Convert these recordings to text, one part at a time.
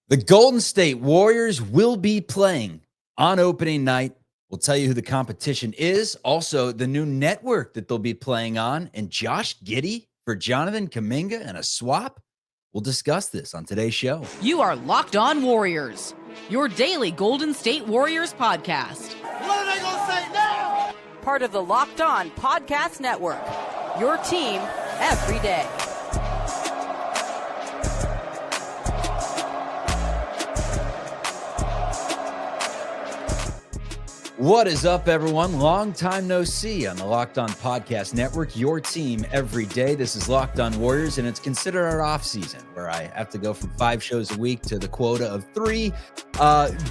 The Golden State Warriors will be playing on opening night. We'll tell you who the competition is, also the new network that they'll be playing on, and Josh Giddey for Jonathan Kuminga and a swap. We'll discuss this on today's show. You are Locked On Warriors, your daily Golden State Warriors podcast. What are they going to say now? Part of the Locked On Podcast Network, your team every day. What is up, everyone? Long time no see on the Locked On Podcast Network, your team every day. This is Locked On Warriors, and it's considered our off season where I have to go from 5 shows a week to the quota of 3.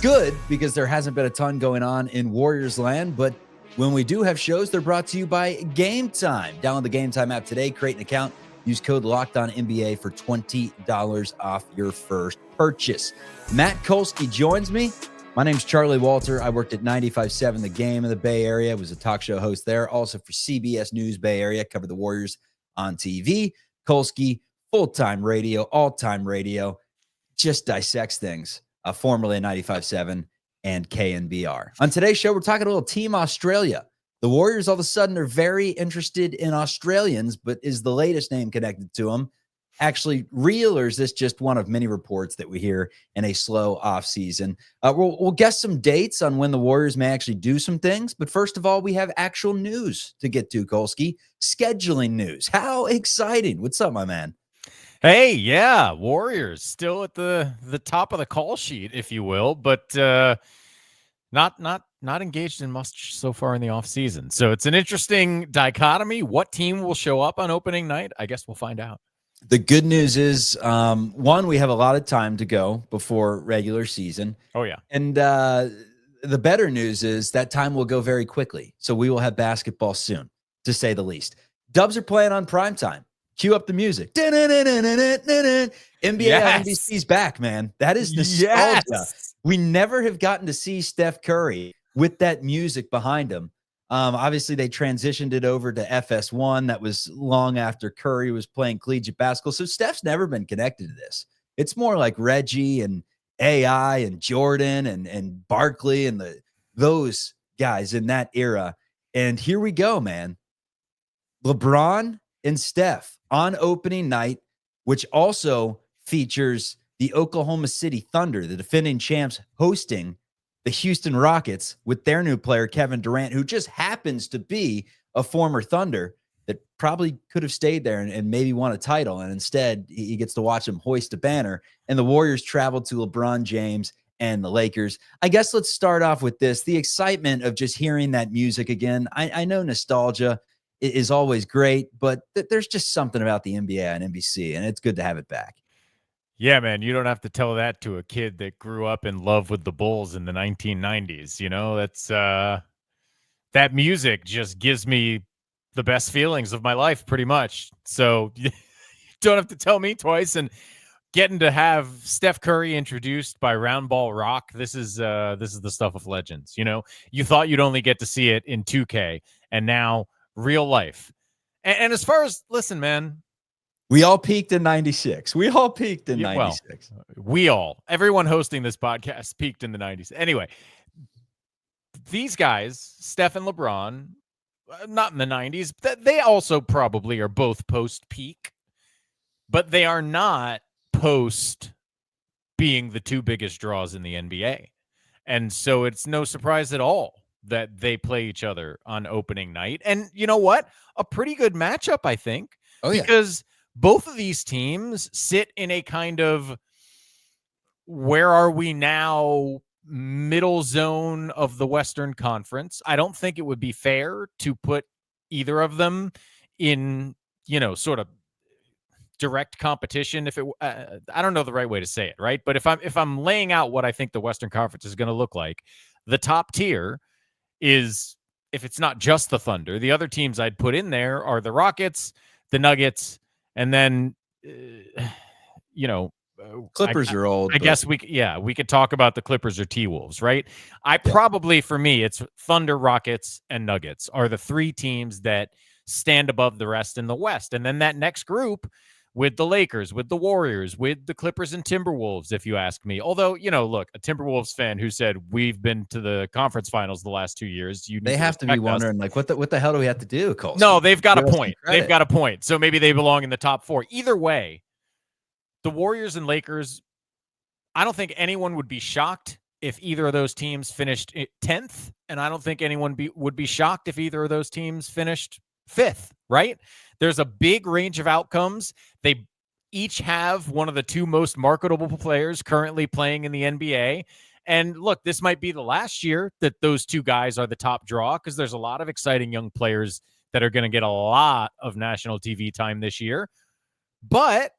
Good, because there hasn't been a ton going on in Warriors land, but when we do have shows, they're brought to you by Gametime. Download the Gametime app today, create an account, use code LOCKEDONNBA for $20 off your first purchase. Matt Kolsky joins me. My name's Charlie Walter. I worked at 95.7 The Game in the Bay Area. Was a talk show host there. Also for CBS News Bay Area. Covered the Warriors on TV. Kolsky, full-time radio, all-time radio. Just dissects things. Formerly at 95.7 and KNBR. On today's show, we're talking a little Team Australia. The Warriors all of a sudden are very interested in Australians, but is the latest name connected to them actually real, or is this just one of many reports that we hear in a slow offseason? We'll guess some dates on when the Warriors may actually do some things. But first of all, we have actual news to get to, Kolsky. Scheduling news. How exciting. What's up, my man? Hey, yeah, Warriors still at the top of the call sheet, if you will, but not engaged in much so far in the offseason. So it's an interesting dichotomy. What team will show up on opening night? I guess we'll find out. The good news is, one, we have a lot of time to go before regular season. Oh, yeah. And the better news is that time will go very quickly. So we will have basketball soon, to say the least. Dubs are playing on primetime. Cue up the music. NBA on NBC's back, man. That is nostalgia. Yes. We never have gotten to see Steph Curry with that music behind him. Obviously, they transitioned it over to FS1. That was long after Curry was playing collegiate basketball. So Steph's never been connected to this. It's more like Reggie and AI and Jordan and Barkley and those guys in that era. And here we go, man. LeBron and Steph on opening night, which also features the Oklahoma City Thunder, the defending champs, hosting the Houston Rockets with their new player, Kevin Durant, who just happens to be a former Thunder that probably could have stayed there and maybe won a title. And instead, he gets to watch him hoist a banner. And the Warriors traveled to LeBron James and the Lakers. I guess let's start off with this. The excitement of just hearing that music again. I know nostalgia is always great, but there's just something about the NBA and NBC, and it's good to have it back. Yeah, man, you don't have to tell that to a kid that grew up in love with the Bulls in the 1990s. You know, that's that music just gives me the best feelings of my life, pretty much. So you don't have to tell me twice. And getting to have Steph Curry introduced by Round Ball Rock, this is the stuff of legends. You know, you thought you'd only get to see it in 2K, and now real life. And as far as, listen, man, we all peaked in 96. We all peaked in 96. Everyone hosting this podcast peaked in the 90s. Anyway, these guys, Steph and LeBron, not in the 90s, they also probably are both post-peak, but they are not post being the 2 biggest draws in the NBA. And so it's no surprise at all that they play each other on opening night. And you know what? A pretty good matchup, I think. Oh, yeah. Because both of these teams sit in a kind of where are we now middle zone of the Western Conference. I don't think it would be fair to put either of them in, sort of direct competition. If it, I don't know the right way to say it, right? But if I'm laying out what I think the Western Conference is going to look like, the top tier is, if it's not just the Thunder, the other teams I'd put in there are the Rockets, the Nuggets, and then, Clippers are old. I guess we could talk about the Clippers or T-Wolves, right? Probably, for me, it's Thunder, Rockets, and Nuggets are the 3 teams that stand above the rest in the West. And then that next group with the Lakers, with the Warriors, with the Clippers and Timberwolves, if you ask me. Although, look, a Timberwolves fan who said we've been to the conference finals the last 2 years, you need They have to be wondering, like, what the hell do we have to do, Kolsky? No, they've got a Give us some point. credit. They've got a point. So maybe they belong in the top 4. Either way, the Warriors and Lakers, I don't think anyone would be shocked if either of those teams finished 10th, and I don't think anyone would be shocked if either of those teams finished 5th, right? There's a big range of outcomes. They each have one of the 2 most marketable players currently playing in the NBA. And look, this might be the last year that those 2 guys are the top draw, because there's a lot of exciting young players that are going to get a lot of national TV time this year. But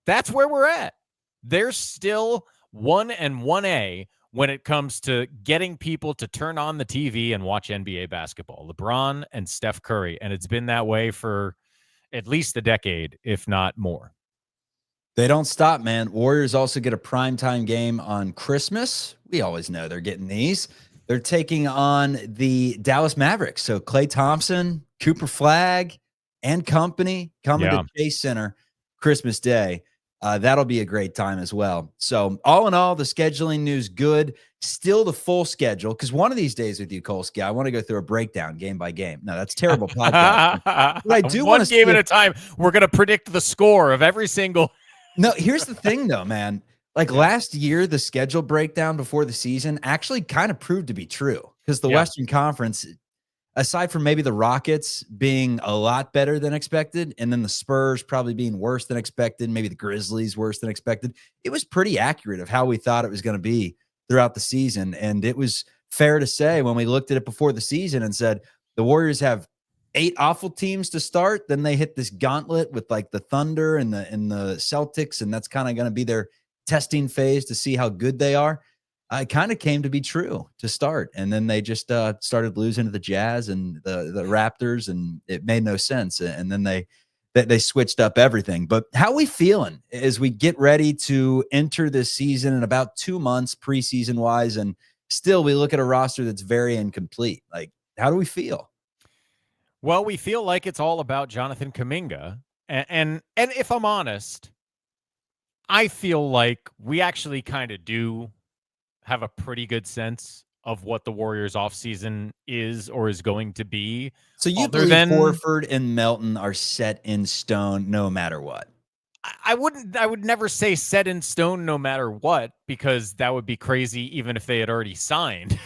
that's where we're at. There's still 1 and 1A when it comes to getting people to turn on the TV and watch NBA basketball. LeBron and Steph Curry. And it's been that way for at least a decade, if not more. They don't stop, man. Warriors also get a primetime game on Christmas. We always know they're getting these. They're taking on the Dallas Mavericks. So Klay Thompson, Cooper Flagg, and company coming to Chase Center Christmas Day. That'll be a great time as well. So all in all, the scheduling news good. Still the full schedule, because one of these days with you, Kolsky, I want to go through a breakdown game by game. No, that's terrible podcast. But I do want to game at a time. We're going to predict the score of every single. No, here's the thing, though, man. Like last year, the schedule breakdown before the season actually kind of proved to be true, because the Western Conference, aside from maybe the Rockets being a lot better than expected, and then the Spurs probably being worse than expected, maybe the Grizzlies worse than expected, it was pretty accurate of how we thought it was going to be throughout the season. And it was fair to say when we looked at it before the season and said the Warriors have 8 awful teams to start, then they hit this gauntlet with like the Thunder and the Celtics, and that's kind of going to be their testing phase to see how good they are. It kind of came to be true to start, and then they just started losing to the Jazz and the Raptors, and it made no sense. And then they switched up everything. But how are we feeling as we get ready to enter this season in about 2 months, preseason wise, and still we look at a roster that's very incomplete? Like, how do we feel? Well, we feel like it's all about Jonathan Kuminga, and if I'm honest, I feel like we actually kind of do have a pretty good sense of what the Warriors offseason is or is going to be. So you believe Horford and Melton are set in stone no matter what? I would never say set in stone no matter what, because that would be crazy even if they had already signed,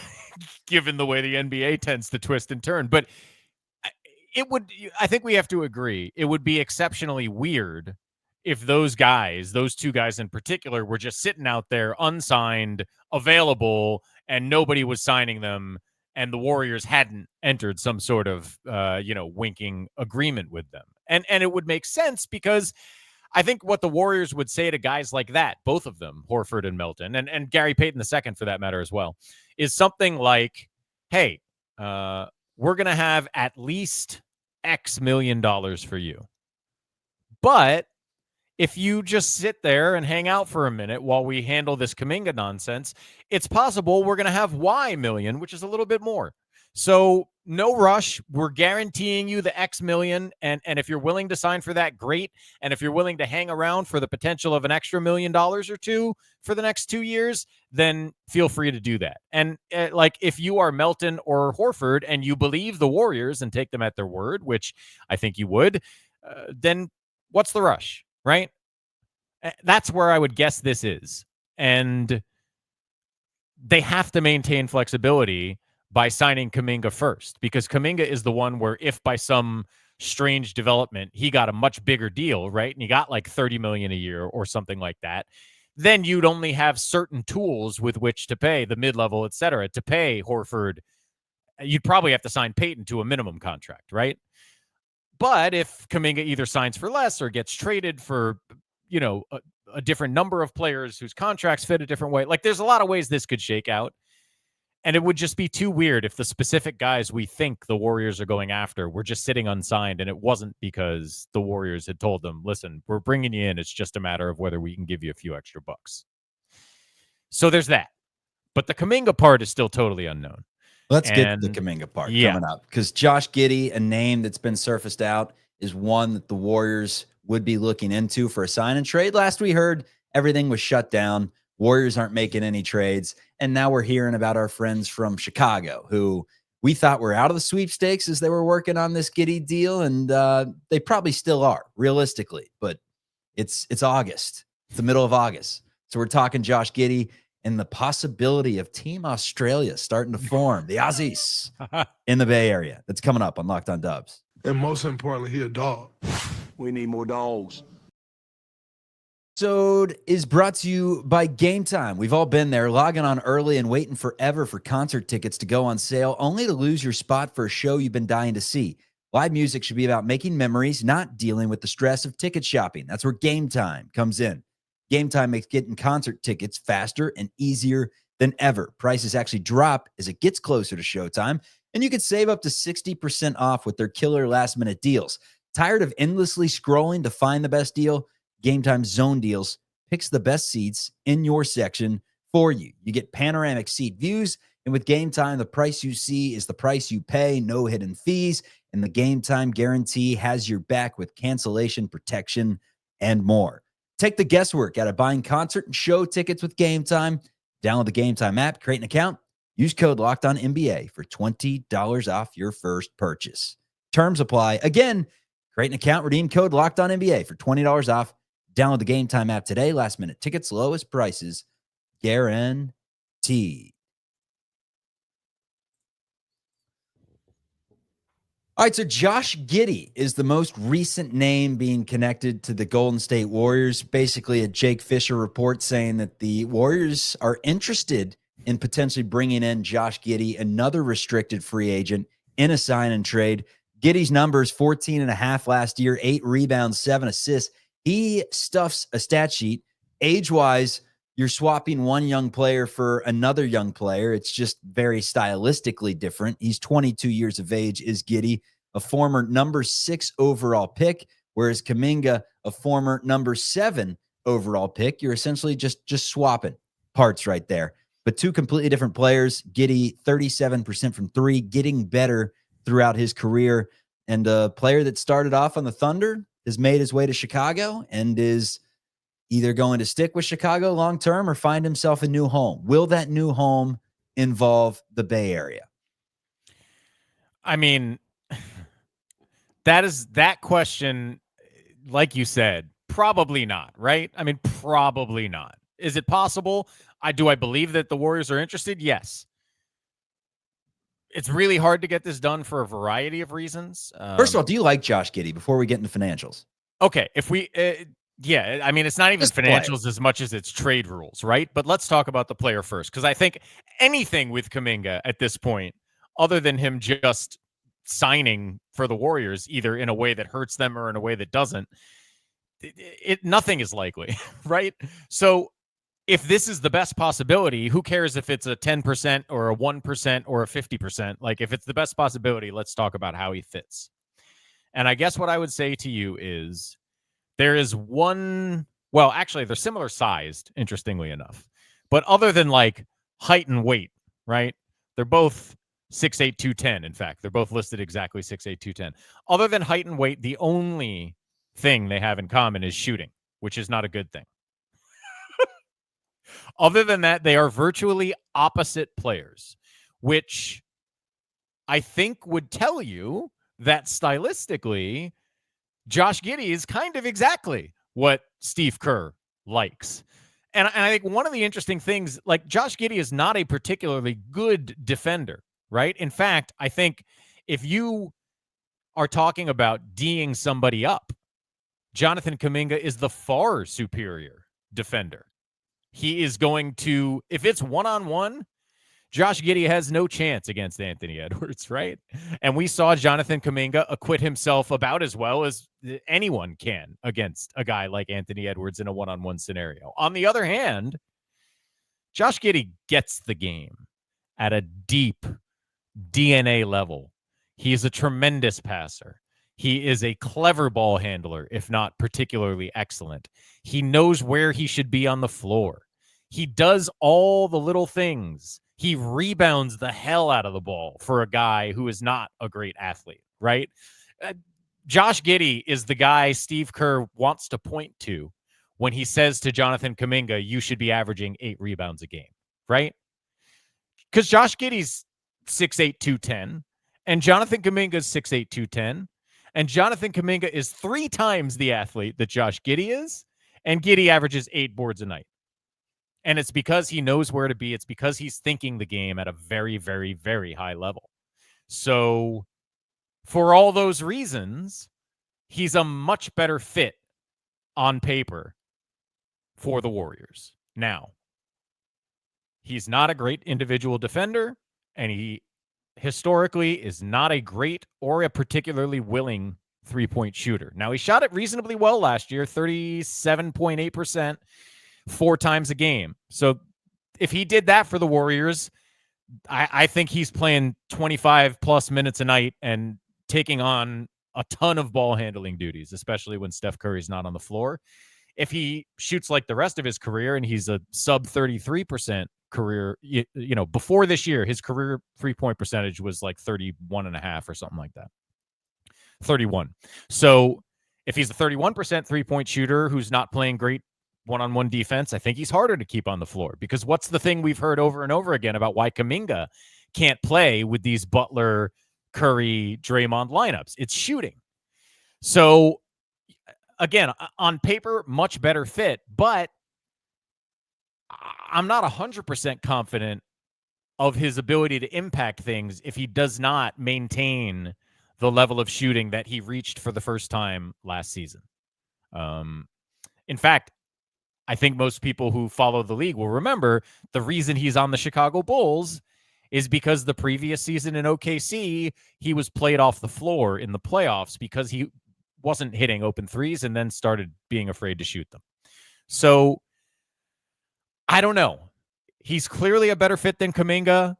given the way the NBA tends to twist and turn. But I think we have to agree, it would be exceptionally weird if those 2 guys in particular, were just sitting out there unsigned, available, and nobody was signing them, and the Warriors hadn't entered some sort of winking agreement with them. And it would make sense, because I think what the Warriors would say to guys like that, both of them, Horford and Melton, and Gary Payton II for that matter as well, is something like, hey, we're going to have at least X million dollars for you. But if you just sit there and hang out for a minute while we handle this Kaminga nonsense, it's possible we're going to have Y million, which is a little bit more. So no rush. We're guaranteeing you the X million. And if you're willing to sign for that, great. And if you're willing to hang around for the potential of an extra $1 million or $2 for the next 2 years, then feel free to do that. And like, if you are Melton or Horford and you believe the Warriors and take them at their word, which I think you would, then what's the rush? Right? That's where I would guess this is. And they have to maintain flexibility by signing Kaminga first, because Kaminga is the one where if by some strange development he got a much bigger deal, right, and he got like $30 million a year or something like that, then you'd only have certain tools with which to pay the mid-level, et cetera, to pay Horford. You'd probably have to sign Payton to a minimum contract, right? But if Kaminga either signs for less or gets traded for, a different number of players whose contracts fit a different way, like there's a lot of ways this could shake out. And it would just be too weird if the specific guys we think the Warriors are going after were just sitting unsigned, and it wasn't because the Warriors had told them, listen, we're bringing you in. It's just a matter of whether we can give you a few extra bucks. So there's that. But the Kaminga part is still totally unknown. Let's get to the Kuminga part coming up, because Josh Giddey, a name that's been surfaced out, is one that the Warriors would be looking into for a sign and trade. Last we heard, everything was shut down. Warriors aren't making any trades. And now we're hearing about our friends from Chicago who we thought were out of the sweepstakes as they were working on this Giddy deal. And they probably still are, realistically. But it's August. It's the middle of August. So we're talking Josh Giddey and the possibility of Team Australia starting to form, the Aussies in the Bay Area. That's coming up on Locked On Dubs. And most importantly, he a dog. We need more dogs. Episode is brought to you by Gametime. We've all been there, logging on early and waiting forever for concert tickets to go on sale, only to lose your spot for a show you've been dying to see. Live music should be about making memories, not dealing with the stress of ticket shopping. That's where Gametime comes in. Gametime makes getting concert tickets faster and easier than ever. Prices actually drop as it gets closer to showtime, and you can save up to 60% off with their killer last-minute deals. Tired of endlessly scrolling to find the best deal? Gametime Zone Deals picks the best seats in your section for you. You get panoramic seat views, and with Gametime, the price you see is the price you pay, no hidden fees, and the Gametime guarantee has your back with cancellation protection and more. Take the guesswork out of buying concert and show tickets with Gametime. Download the Gametime app, create an account, use code LOCKEDONNBA for $20 off your first purchase. Terms apply. Again, create an account, redeem code LOCKEDONNBA for $20 off. Download the Gametime app today. Last minute tickets, lowest prices, guaranteed. All right, so Josh Giddey is the most recent name being connected to the Golden State Warriors. Basically, a Jake Fisher report saying that the Warriors are interested in potentially bringing in Josh Giddey, another restricted free agent, in a sign and trade. Giddey's numbers, 14.5 last year, 8 rebounds, 7 assists. He stuffs a stat sheet. Age-wise, you're swapping one young player for another young player. It's just very stylistically different. He's 22 years of age, is Giddy, a former number 6 overall pick, whereas Kaminga, a former number 7 overall pick. You're essentially just swapping parts right there. But two completely different players. Giddy, 37% from 3, getting better throughout his career. And a player that started off on the Thunder has made his way to Chicago and is either going to stick with Chicago long-term or find himself a new home. Will that new home involve the Bay Area? I mean, that question, like you said, probably not, right? I mean, probably not. Is it possible? Do I believe that the Warriors are interested? Yes. It's really hard to get this done for a variety of reasons. First of all, do you like Josh Giddey before we get into financials? Okay, if we yeah, I mean, it's not even Just financials as much as it's trade rules, right? But let's talk about the player first, because I think anything with Kuminga at this point, other than him just signing for the Warriors, either in a way that hurts them or in a way that doesn't, nothing is likely, right? So if this is the best possibility, who cares if it's a 10% or a 1% or a 50%? Like, if it's the best possibility, let's talk about how he fits. And I guess what I would say to you is there is one, well, actually, they're similar sized, interestingly enough. But other than like height and weight, right? They're both 6'8", 210. In fact, they're both listed exactly 6'8", 210. Other than height and weight, the only thing they have in common is shooting, which is not a good thing. Other than that, they are virtually opposite players, which I think would tell you that stylistically, Josh Giddey is kind of exactly what Steve Kerr likes. And I think one of the interesting things, like, Josh Giddey is not a particularly good defender, right? In fact, I think if you are talking about D'ing somebody up, Jonathan Kuminga is the far superior defender. He is going to, if it's one-on-one, Josh Giddey has no chance against Anthony Edwards, right? And we saw Jonathan Kuminga acquit himself about as well as anyone can against a guy like Anthony Edwards in a one-on-one scenario. On the other hand, Josh Giddey gets the game at a deep DNA level. He is a tremendous passer. He is a clever ball handler, if not particularly excellent. He knows where he should be on the floor. He does all the little things. He rebounds the hell out of the ball for a guy who is not a great athlete, right? Josh Giddey is the guy Steve Kerr wants to point to when he says to Jonathan Kuminga, you should be averaging 8 rebounds a game, right? Because Josh Giddey's 6'8", 210, and Jonathan Kuminga is 6'8", 210, and Jonathan Kuminga is 3 times the athlete that Josh Giddey is, and Giddey averages 8 boards a night. And it's because he knows where to be. It's because he's thinking the game at a very, very, very high level. So for all those reasons, he's a much better fit on paper for the Warriors. Now, he's not a great individual defender, and he historically is not a great or a particularly willing three-point shooter. Now, he shot it reasonably well last year, 37.8%, 4 times a game. So if he did that for the Warriors, I think he's playing 25-plus minutes a night and taking on a ton of ball handling duties, especially when Steph Curry's not on the floor. If he shoots like the rest of his career and he's a sub 33% career, before this year, his career 3-point percentage was like 31.5 or something like that. 31. So if he's a 31% 3-point shooter who's not playing great one-on-one defense, I think he's harder to keep on the floor, because what's the thing we've heard over and over again about why Kaminga can't play with these Butler, Curry, Draymond lineups? It's shooting. So again, on paper, much better fit, but I'm not 100% confident of his ability to impact things if he does not maintain the level of shooting that he reached for the first time last season. In fact, I think most people who follow the league will remember the reason he's on the Chicago Bulls is because the previous season in OKC, he was played off the floor in the playoffs because he wasn't hitting open threes and then started being afraid to shoot them. So I don't know. He's clearly a better fit than Kuminga.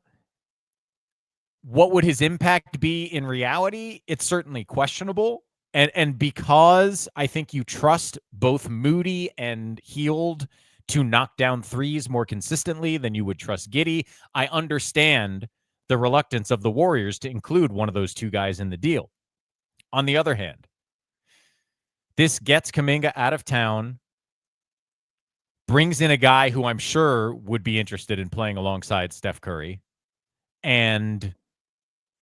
What would his impact be in reality? It's certainly questionable. And because I think you trust both Moody and Hield to knock down threes more consistently than you would trust Giddy, I understand the reluctance of the Warriors to include one of those two guys in the deal. On the other hand, this gets Kaminga out of town, brings in a guy who I'm sure would be interested in playing alongside Steph Curry, and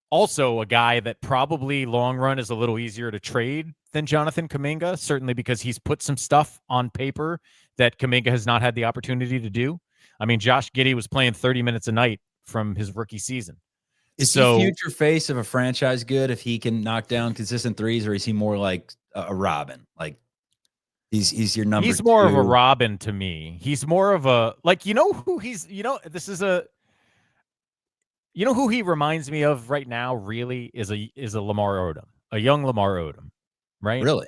also a guy that probably long run is a little easier to trade than Jonathan Kuminga, certainly because he's put some stuff on paper that Kuminga has not had the opportunity to do. I mean, Josh Giddey was playing 30 minutes a night from his rookie season. Is he future face of a franchise good if he can knock down consistent threes, or is he more like a Robin? Like he's your number. He's more of a Robin to me. He's more of a, like, who he's, who he reminds me of right now really is a Lamar Odom, a young Lamar Odom, right? Really?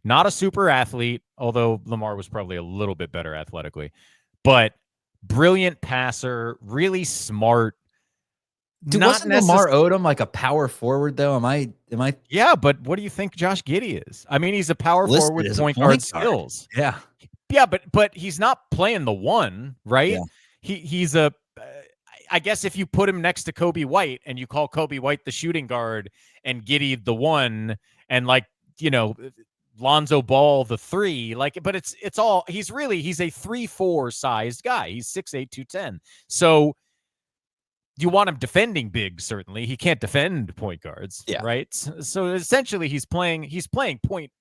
Not a super athlete, although Lamar was probably a little bit better athletically, but brilliant passer, really smart. Dude, wasn't Lamar Odom like a power forward though? Am I? Yeah, but what do you think Josh Giddey is? I mean, he's a power forward with point guard skills. Yeah. Yeah, but he's not playing the one, right? Yeah. He's a, I guess if you put him next to Kobe White and you call Kobe White the shooting guard and Giddy the one, and Lonzo Ball the 3, but it's all, he's a 3-4 sized guy. He's 6'8", 210. So you want him defending big, certainly. He can't defend point guards, right? So essentially he's playing point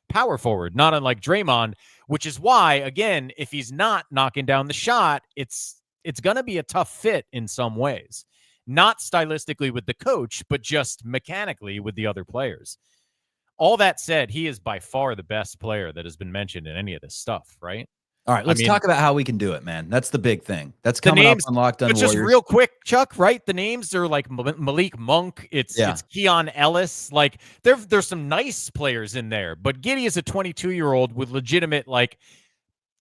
power forward, not unlike Draymond, which is why, again, if he's not knocking down the shot, it's going to be a tough fit in some ways. Not stylistically with the coach, but just mechanically with the other players. All that said, he is by far the best player that has been mentioned in any of this stuff, right? All right, let's talk about how we can do it, man. That's the big thing. That's coming up on Locked On Warriors. Just real quick, Chuck, right? The names are like Malik Monk. It's Keon Ellis. Like there's some nice players in there, but Giddy is a 22-year-old with legitimate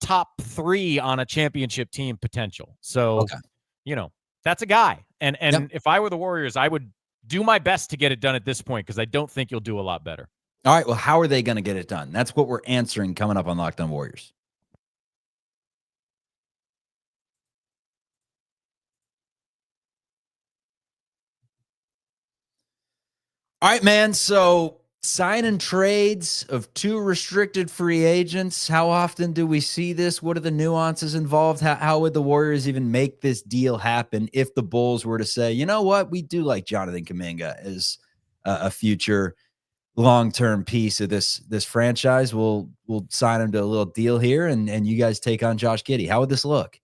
top 3 on a championship team potential. So, that's a guy. And if I were the Warriors, I would do my best to get it done at this point, because I don't think you'll do a lot better. All right, well, how are they going to get it done? That's what we're answering coming up on Locked On Warriors. All right, man. So Sign and trades of 2 restricted free agents. How often do we see this? What are the nuances involved? How would the Warriors even make this deal happen if the Bulls were to say, you know what, we do like Jonathan Kuminga as a future long-term piece of this franchise. We'll sign him to a little deal here, and you guys take on Josh Giddey. How would this look?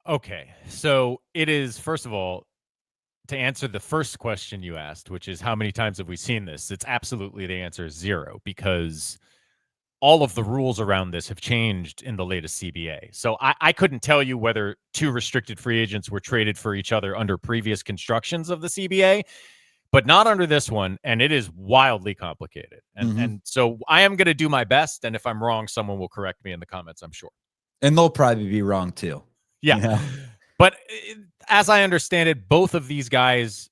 Okay, so it is, first of all, to answer the first question you asked, which is how many times have we seen this? It's absolutely, the answer is 0, because all of the rules around this have changed in the latest CBA. So I couldn't tell you whether 2 restricted free agents were traded for each other under previous constructions of the CBA, but not under this one, and it is wildly complicated. And so I am going to do my best, and if I'm wrong, someone will correct me in the comments, I'm sure. And they'll probably be wrong too. Yeah. You know? But as I understand it, both of these guys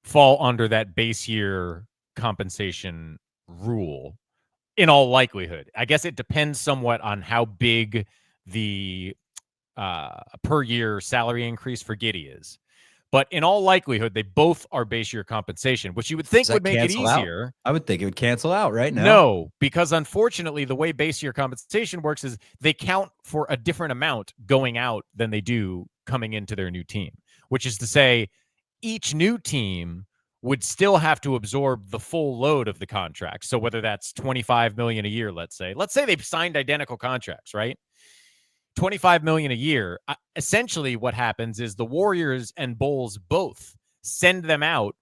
fall under that base year compensation rule in all likelihood. I guess it depends somewhat on how big the per year salary increase for Giddy is. But in all likelihood, they both are base year compensation, which you would think would make it easier. I would think it would cancel out right now. No, because unfortunately, the way base year compensation works is they count for a different amount going out than they do coming into their new team, which is to say each new team would still have to absorb the full load of the contract. So whether that's $25 million a year, let's say they've signed identical contracts, right? $25 million a year. Essentially what happens is the Warriors and Bulls both send them out,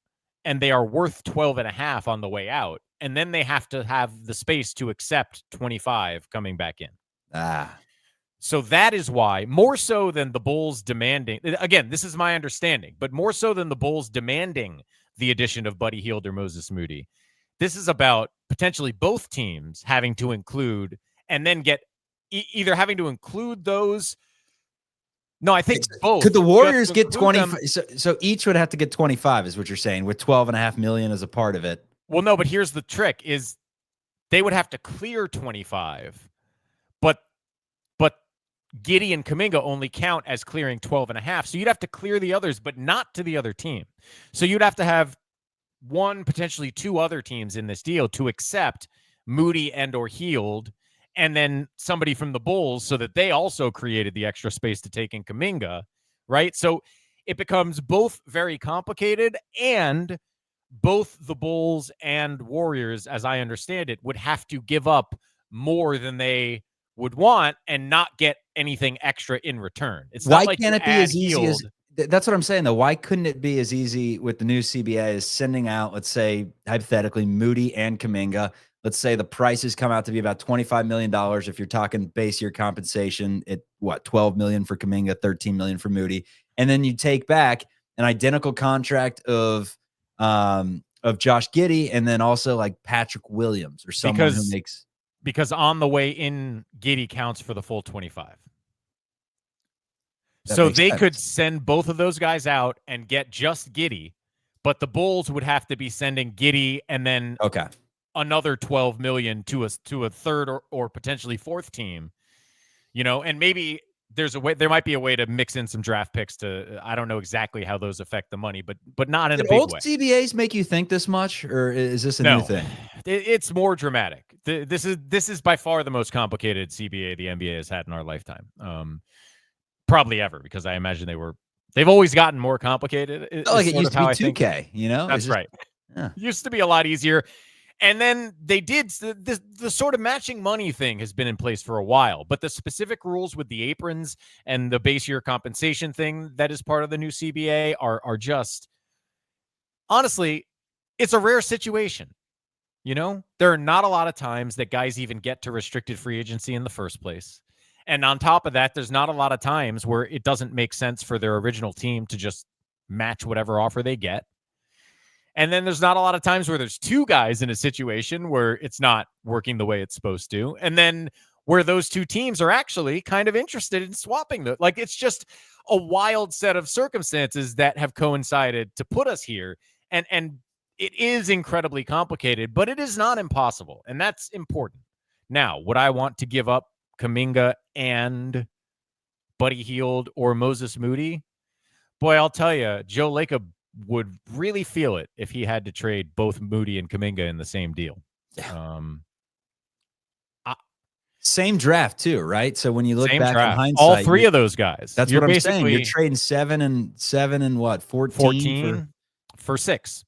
and they are worth 12.5 on the way out. And then they have to have the space to accept 25 coming back in. So that is why, more so than the Bulls demanding, again, this is my understanding, but more so than the Bulls demanding the addition of Buddy Hield or Moses Moody, this is about potentially both teams having to include and then get either having to include those. No, I think both. Could the Warriors get 25? So each would have to get 25 is what you're saying, with 12.5 million as a part of it. Well, no, but here's the trick is they would have to clear 25, but Giddey and Kaminga only count as clearing 12.5. So you'd have to clear the others, but not to the other team. So you'd have to have one, potentially 2 other teams in this deal to accept Moody and or Hield, and then somebody from the Bulls so that they also created the extra space to take in Kaminga, right? So it becomes both very complicated, and both the Bulls and Warriors, as I understand it, would have to give up more than they would want and not get anything extra in return. It's why not like can't it be as easy as that's what I'm saying though. Why couldn't it be as easy with the new CBA as sending out, let's say hypothetically, Moody and Kaminga? Let's say the prices come out to be about $25 million if you're talking base year compensation at what, 12 million for Kaminga, 13 million for Moody. And then you take back an identical contract of Josh Giddey, and then also like Patrick Williams or someone who makes, because on the way in, Giddy counts for the full 25. So they could send both of those guys out and get just Giddy, but the Bulls would have to be sending Giddy and then another 12 million to a third or potentially fourth team, and maybe there might be a way to mix in some draft picks to, I don't know exactly how those affect the money, but not in a big way. Old CBAs make you think this much, or is this a new thing? It's more dramatic. This is by far the most complicated CBA the NBA has had in our lifetime. Probably ever, because I imagine they've always gotten more complicated. Like it used to be 2K, That's right. Yeah. Used to be a lot easier. And then they did the sort of matching money thing has been in place for a while, but the specific rules with the aprons and the base year compensation thing that is part of the new CBA are just, honestly, it's a rare situation. There are not a lot of times that guys even get to restricted free agency in the first place. And on top of that, there's not a lot of times where it doesn't make sense for their original team to just match whatever offer they get. And then there's not a lot of times where there's 2 guys in a situation where it's not working the way it's supposed to. And then where those 2 teams are actually kind of interested in swapping them. Like, it's just a wild set of circumstances that have coincided to put us here. And it is incredibly complicated, but it is not impossible. And that's important. Now, would I want to give up Kaminga and Buddy Hield or Moses Moody? Boy, I'll tell you, Joe Lacob would really feel it if he had to trade both Moody and Kuminga in the same deal. Yeah. Same draft too, right? So when you look Same back in draft. hindsight, All three of those guys. That's what I'm saying. You're trading 7 and what, 14 for 6.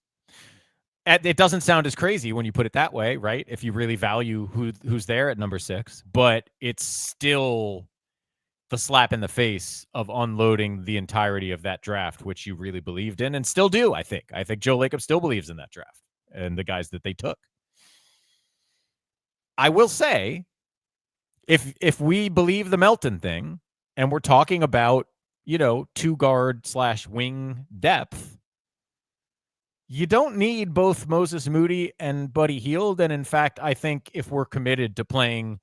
It doesn't sound as crazy when you put it that way, right? If you really value who's there at number 6, but it's still the slap in the face of unloading the entirety of that draft, which you really believed in and still do. I think Joe Lacob still believes in that draft and the guys that they took. I will say, if we believe the Melton thing and we're talking about, 2-guard/wing depth, you don't need both Moses Moody and Buddy Hield. And in fact, I think if we're committed to playing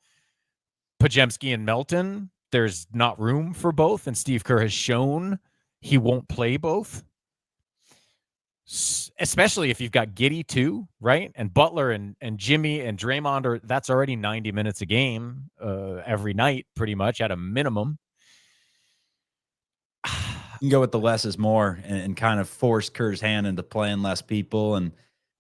Podziemski and Melton, there's not room for both. And Steve Kerr has shown he won't play both, especially if you've got Giddy too, right? And Butler and Jimmy and Draymond that's already 90 minutes a game every night, pretty much at a minimum. You can go with the less is more and kind of force Kerr's hand into playing less people and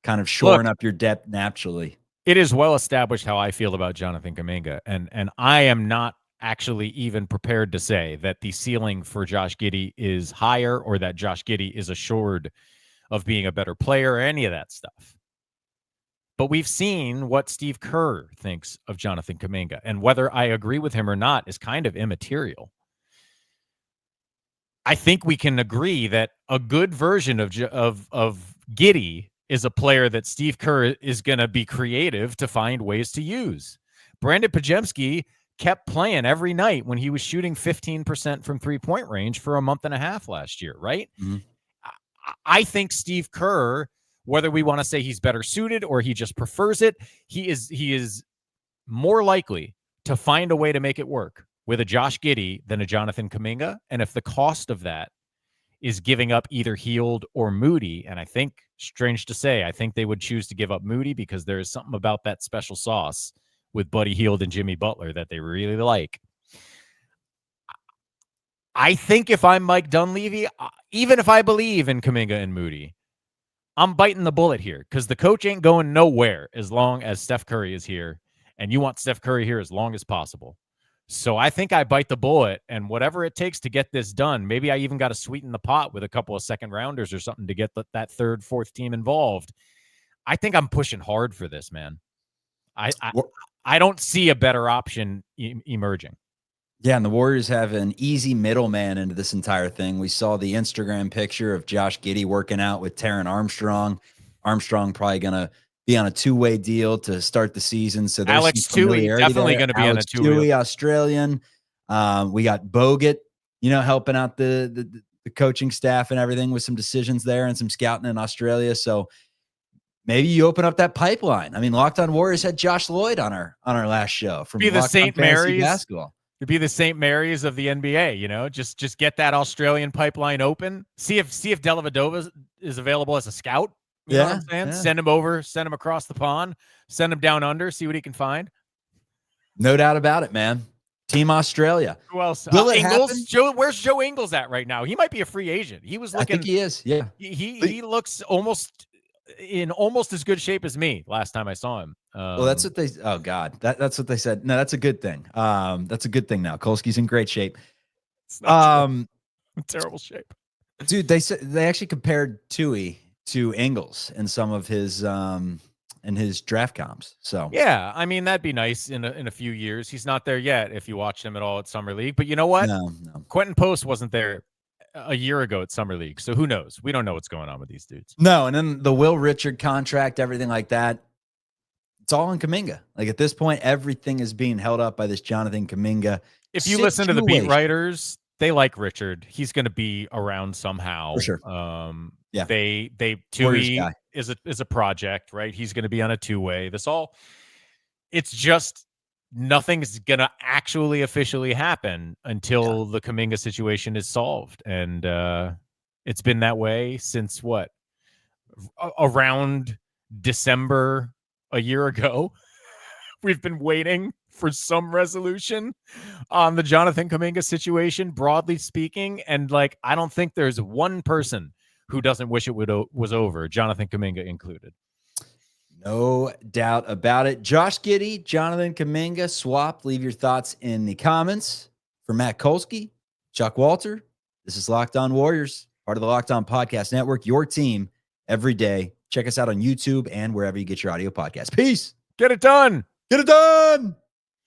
kind of shoring up your depth naturally. It is well established how I feel about Jonathan Kaminga, and I am not actually even prepared to say that the ceiling for Josh Giddey is higher or that Josh Giddey is assured of being a better player or any of that stuff. But we've seen what Steve Kerr thinks of Jonathan Kaminga, and whether I agree with him or not is kind of immaterial. I think we can agree that a good version of Giddey is a player that Steve Kerr is going to be creative to find ways to use. Brandon Podziemski kept playing every night when he was shooting 15% from three-point range for a month and a half last year, right? Mm-hmm. I think Steve Kerr, whether we want to say he's better suited or he just prefers it, he is more likely to find a way to make it work with a Josh Giddey than a Jonathan Kaminga. And if the cost of that is giving up either Hield or Moody, and I think, strange to say, I think they would choose to give up Moody because there is something about that special sauce with Buddy Hield and Jimmy Butler that they really like. I think if I'm Mike Dunleavy, even if I believe in Kuminga and Moody, I'm biting the bullet here because the coach ain't going nowhere as long as Steph Curry is here, and you want Steph Curry here as long as possible. So I think I bite the bullet, and whatever it takes to get this done, maybe I even got to sweeten the pot with a couple of second rounders or something to get that third, fourth team involved. I think I'm pushing hard for this, man. I don't see a better option emerging. Yeah, and the Warriors have an easy middleman into this entire thing. We saw the Instagram picture of Josh Giddey working out with Taron Armstrong. Armstrong probably going to be on a two-way deal to start the season. So there's Alex Toohey definitely going to be on a two-way. Australian. We got Bogut, helping out the coaching staff and everything with some decisions there and some scouting in Australia. So maybe you open up that pipeline. I mean, Locked On Warriors had Josh Lloyd on our last show from be the St. Mary's basketball. To be the St. Mary's of the NBA, just get that Australian pipeline open. See if Dellavedova is available as a scout. You know what I'm saying? Yeah. Send him over, send him across the pond, send him down under, see what he can find. No doubt about it, man. Team Australia. Who else? Ingles. Where's Joe Ingles at right now? He might be a free agent. He was looking. I think he is. Yeah. He looks in almost as good shape as me last time I saw him. Well, that's what they. Oh God, that's what they said. No, that's a good thing. That's a good thing now. Kolsky's in great shape. Terrible shape, dude. They said they actually compared Toohey to Ingles in some of his in his draft comps. So yeah, I mean that'd be nice in a few years. He's not there yet. If you watch him at all at Summer League, but you know what? No. Quentin Post wasn't there a year ago at Summer League, so who knows? We don't know what's going on with these dudes. No, and then the Will Richard contract, everything like that. It's all in Kuminga. Like at this point, everything is being held up by this Jonathan Kuminga. If you listen to the beat writers, they like Richard. He's going to be around somehow. For sure. Yeah. Toohey is a project, right? He's going to be on a two-way. It's just nothing's going to actually officially happen until the Kaminga situation is solved. And it's been that way since around December a year ago. We've been waiting for some resolution on the Jonathan Kaminga situation, broadly speaking. And I don't think there's one person who doesn't wish it was over, Jonathan Kuminga included. No doubt about it. Josh Giddey, Jonathan Kaminga swapped. Leave your thoughts in the comments. For Matt Kolsky, Chuck Walter, this is Locked On Warriors, part of the Locked On Podcast Network, your team every day. Check us out on YouTube and wherever you get your audio podcast. Peace. Get it done. Get it done.